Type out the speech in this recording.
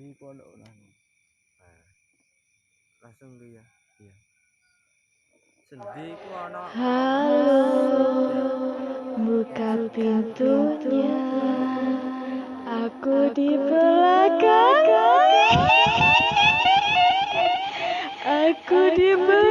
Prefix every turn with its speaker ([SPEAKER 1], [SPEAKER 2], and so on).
[SPEAKER 1] di pondok lah. Langsung lu ya. Iya. Sedih ku ana.
[SPEAKER 2] Halo, buka pintunya. Aku di belakang. Aku di belakang.